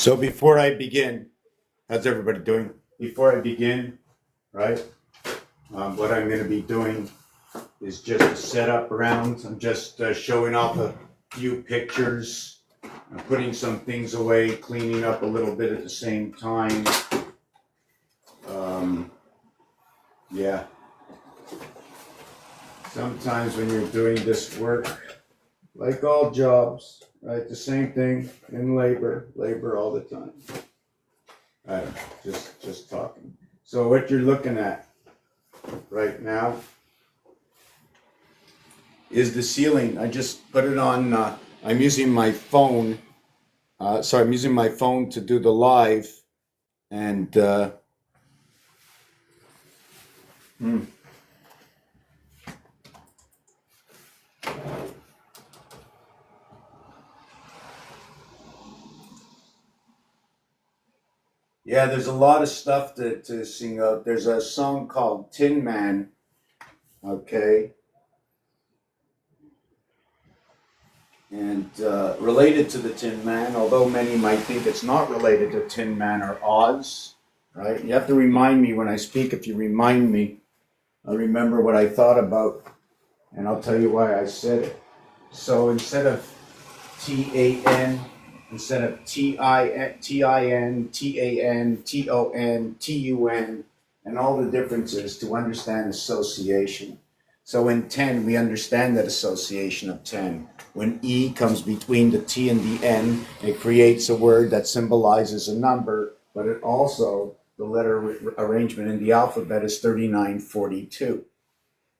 So before I begin, how's everybody doing? Before I begin, right, what I'm going to be doing is just a setup round. I'm just showing off a few pictures, putting some things away, cleaning up a little bit at the same time. Yeah. Sometimes when you're doing this work, like all jobs, right, the same thing in labor all the time. I don't know, just talking. So what you're looking at right now is the ceiling. I just put it on. I'm using my phone. I'm using my phone to do the live, and yeah, there's a lot of stuff to sing out. There's a song called Tin Man. Okay, and related to the Tin Man, although many might think it's not related to Tin Man or Oz, right? You have to remind me when I speak. If you remind me, I'll remember what I thought about, and I'll tell you why I said it. So instead of TAN, instead of TIN, TAN, TON, TUN, and all the differences to understand association. So in 10, we understand that association of 10. When E comes between the T and the N, it creates a word that symbolizes a number, but it also, the letter arrangement in the alphabet is 3942.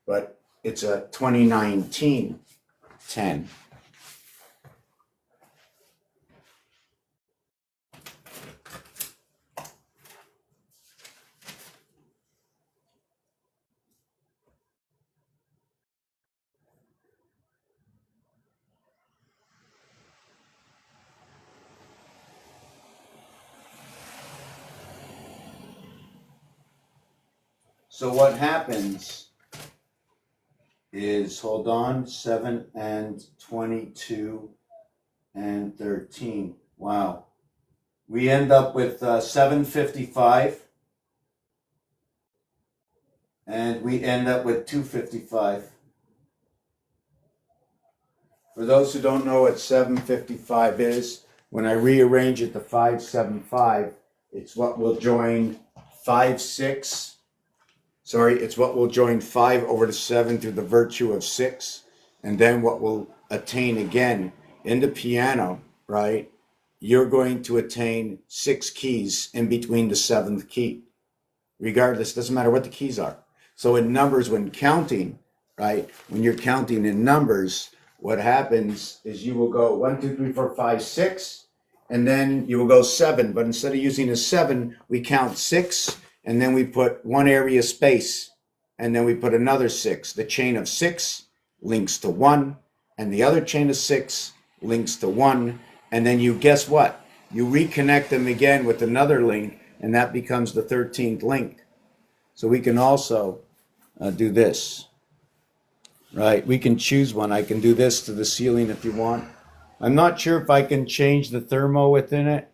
But it's a 2019 10. So what happens is, hold on, 7 and 22 and 13. Wow. We end up with 755, and we end up with 255. For those who don't know what 755 is, when I rearrange it to 575, it's what will join 5, 6. It's what will join 5 over to 7 through the virtue of 6, and then what will attain again in the piano, right? You're going to attain 6 keys in between the 7th key. Regardless, doesn't matter what the keys are. So in numbers, when counting, right? When you're counting in numbers, what happens is you will go 1, 2, 3, 4, 5, 6, and then you will go 7. But instead of using a 7, we count 6, and then we put one area space, and then we put another 6. The chain of 6 links to 1, and the other chain of 6 links to 1, and then you guess what? You reconnect them again with another link, and that becomes the 13th link. So we can also do this, right? We can choose one. I can do this to the ceiling if you want. I'm not sure if I can change the thermo within it.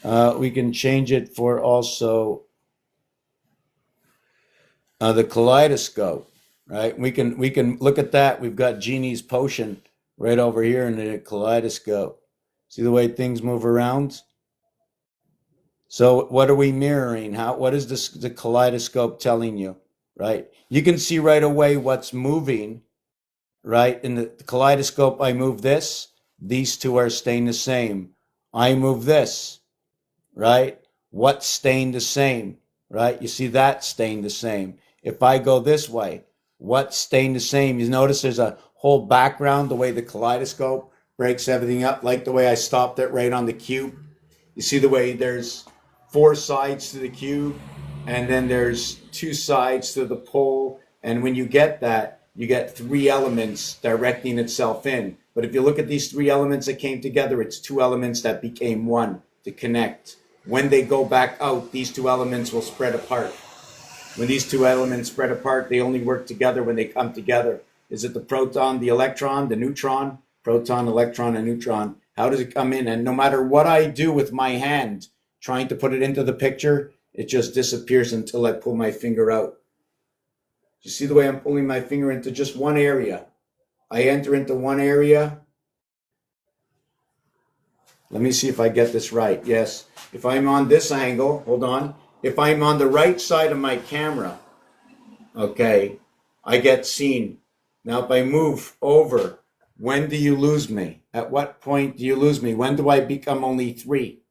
We can change it for also the kaleidoscope, right? We can look at that. We've got Genie's potion right over here in the kaleidoscope. See the way things move around? So what are we mirroring? What is the kaleidoscope telling you, right? You can see right away what's moving, right? In the kaleidoscope, I move this. These two are staying the same. I move this, right? What's staying the same, right? You see that staying the same. If I go this way, what's staying the same? You notice there's a whole background, the way the kaleidoscope breaks everything up, like the way I stopped it right on the cube. You see the way there's 4 sides to the cube, and then there's 2 sides to the pole. And when you get that, you get 3 elements directing itself in. But if you look at these 3 elements that came together, it's 2 elements that became 1 to connect. When they go back out, these 2 elements will spread apart. When these 2 elements spread apart, they only work together when they come together. Is it the proton, the electron, the neutron? Proton, electron, and neutron How does it come in? And no matter what I do with my hand, trying to put it into the picture, it just disappears until I pull my finger out. You see the way I'm pulling my finger into just one area? I enter into one area. Let me see if I get this right. Yes. If I'm on this angle, hold on. If I'm on the right side of my camera, okay, I get seen. Now, if I move over, when do you lose me? At what point do you lose me? When do I become only 3?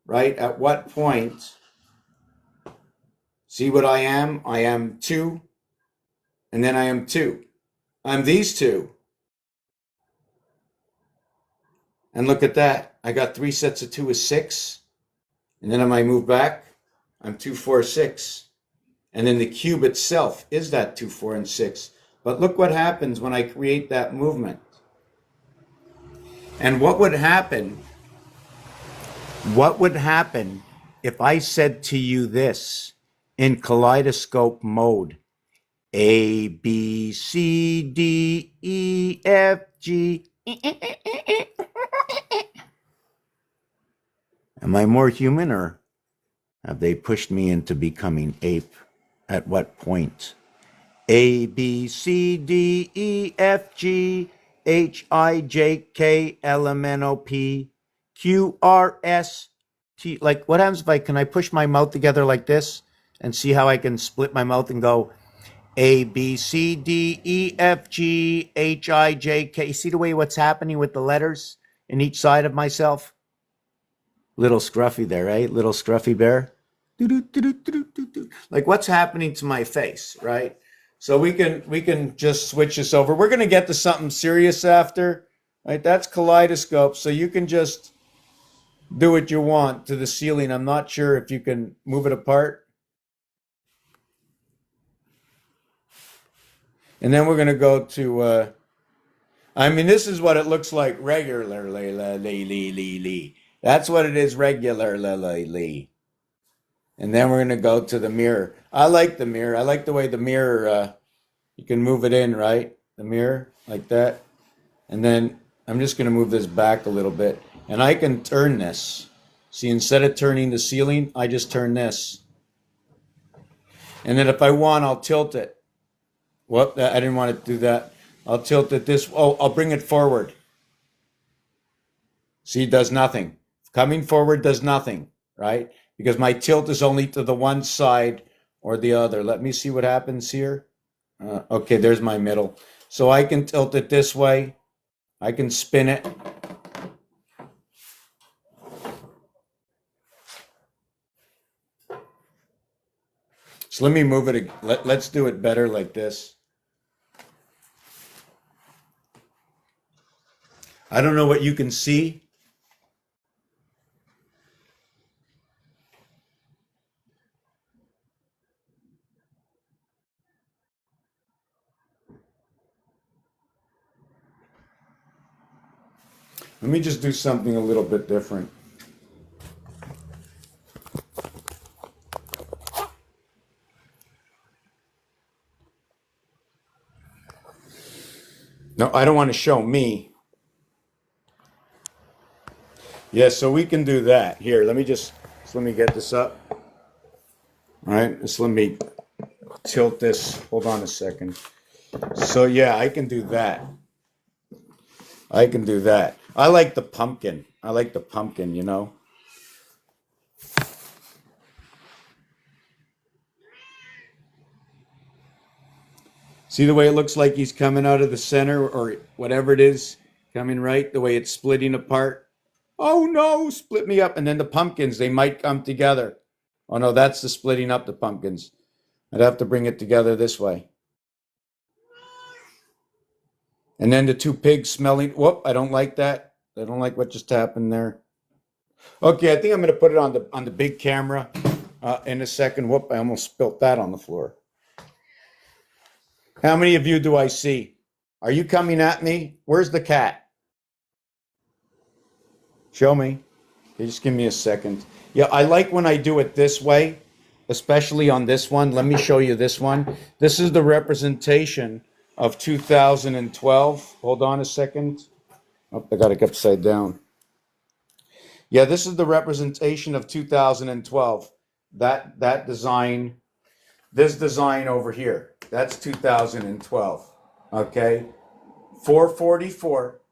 Right? At what point? See what I am? I am 2, and then I am 2. I'm these 2. And look at that. I got 3 sets of 2 is 6. And then if I move back, I'm 2, 4, 6. And then the cube itself is that 2, 4, and 6. But look what happens when I create that movement. And what would happen if I said to you this in kaleidoscope mode? A, B, C, D, E, F, G. Am I more human, or have they pushed me into becoming ape? At what point? A, B, C, D, E, F, G, H, I, J, K, L, M, N, O, P, Q, R, S, T. Like, what happens if can I push my mouth together like this and see how I can split my mouth and go A, B, C, D, E, F, G, H, I, J, K. You see the way what's happening with the letters in each side of myself? Little scruffy there, right? Little scruffy bear. Like, what's happening to my face, right? So we can just switch this over. We're going to get to something serious after, right? That's kaleidoscope. So you can just do what you want to the ceiling. I'm not sure if you can move it apart. And then we're going to go to, this is what it looks like regularly. That's what it is regularly. And then we're going to go to the mirror. I like the mirror. I like the way the mirror, you can move it in, right? The mirror, like that. And then I'm just going to move this back a little bit. And I can turn this. See, instead of turning the ceiling, I just turn this. And then if I want, I'll tilt it. Whoop, I didn't want to do that. I'll tilt it this. Oh, I'll bring it forward. See, it does nothing. Coming forward does nothing, right? Because my tilt is only to the one side or the other. Let me see what happens here. Okay, there's my middle. So I can tilt it this way. I can spin it. So let me move it. Let's do it better like this. I don't know what you can see. Let me just do something a little bit different. No, I don't want to show me. Yes, so we can do that. Here, let me get this up. All right, just let me tilt this. Hold on a second. So yeah, I can do that. I can do that. I like the pumpkin. You know. See the way it looks like he's coming out of the center or whatever it is, coming right, the way it's splitting apart. Oh no, split me up. And then the pumpkins, they might come together. Oh no, that's the splitting up the pumpkins. I'd have to bring it together this way. And then the 2 pigs smelling. Whoop, I don't like that. I don't like what just happened there. Okay, I think I'm going to put it on the big camera in a second. Whoop, I almost spilt that on the floor. How many of you do I see? Are you coming at me? Where's the cat? Show me. Okay, just give me a second. Yeah, I like when I do it this way, especially on this one. Let me show you this one. This is the representation of 2012. Hold on a second. Oh, I got it upside down. Yeah, this is the representation of 2012. That design, this design over here, that's 2012. Okay, 444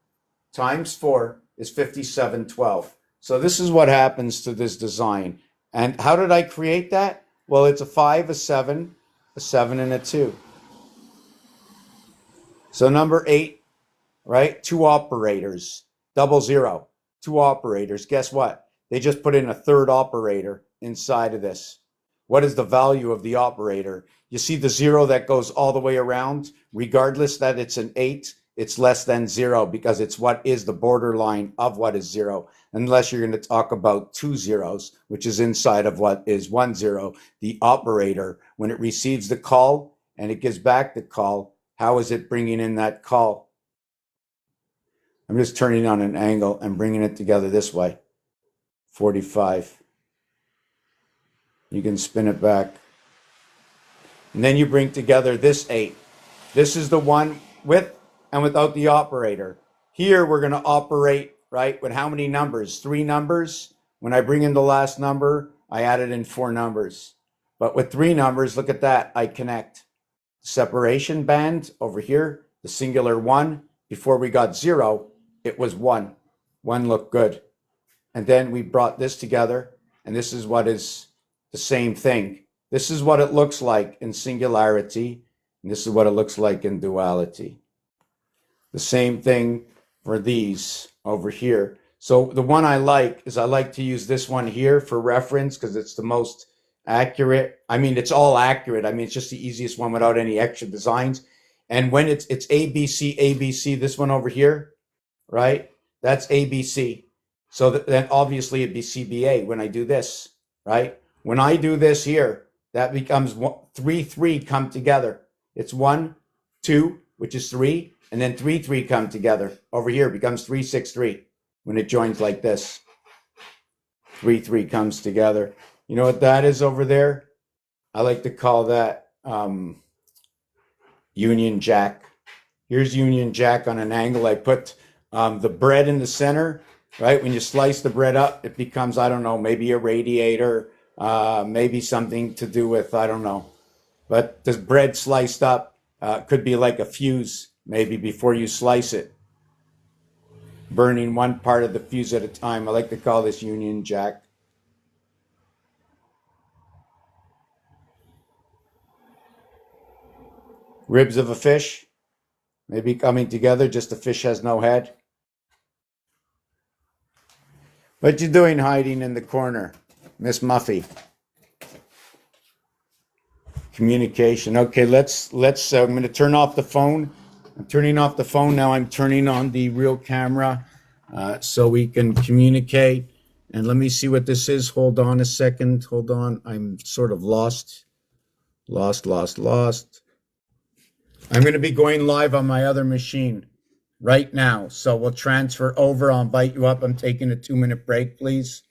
times 4 is 5712. So this is what happens to this design. And how did I create that? Well, it's a 5, a 7, and a 2. So number 8, right? 2 operators, double zero, 2 operators. Guess what? They just put in a third operator inside of this. What is the value of the operator? You see the 0 that goes all the way around, regardless that it's an 8, it's less than 0 because it's what is the borderline of what is 0. Unless you're going to talk about 2 zeros, which is inside of what is 1 0. The operator, when it receives the call and it gives back the call, how is it bringing in that call? I'm just turning on an angle and bringing it together this way. 45. You can spin it back. And then you bring together this 8. This is the one with and without the operator. Here we're going to operate, right, with how many numbers? 3 numbers. When I bring in the last number, I added in 4 numbers. But with 3 numbers, look at that, I connect. Separation band over here, the singular 1. Before we got 0, it was 1. 1 looked good. And then we brought this together, and this is what is the same thing. This is what it looks like in singularity, and this is what it looks like in duality. The same thing for these over here. So the one I like is I like to use this one here for reference because it's the most accurate. I mean, it's all accurate. I mean, it's just the easiest one without any extra designs. And when it's ABC, ABC, this one over here, right? That's ABC. So then obviously it'd be CBA when I do this, right? When I do this here, that becomes 3, 3 come together. It's 1, 2, which is 3, and then 3, 3 come together. Over here it becomes 3, 6, 3 when it joins like this. 3, 3 comes together. You know what that is over there? I like to call that Union Jack. Here's Union Jack on an angle. I put the bread in the center, right? When you slice the bread up, it becomes, I don't know, maybe a radiator, maybe something to do with, I don't know. But the bread sliced up could be like a fuse, maybe before you slice it. Burning one part of the fuse at a time. I like to call this Union Jack. Ribs of a fish, maybe coming together, just the fish has no head. What you doing hiding in the corner, Miss Muffy? Communication. Okay, let's I'm going to turn off the phone. I'm turning off the phone now. I'm turning on the real camera so we can communicate. And let me see what this is. Hold on a second. Hold on. I'm sort of lost. Lost. I'm going to be going live on my other machine right now. So we'll transfer over. I'll invite you up. I'm taking a 2-minute break, please.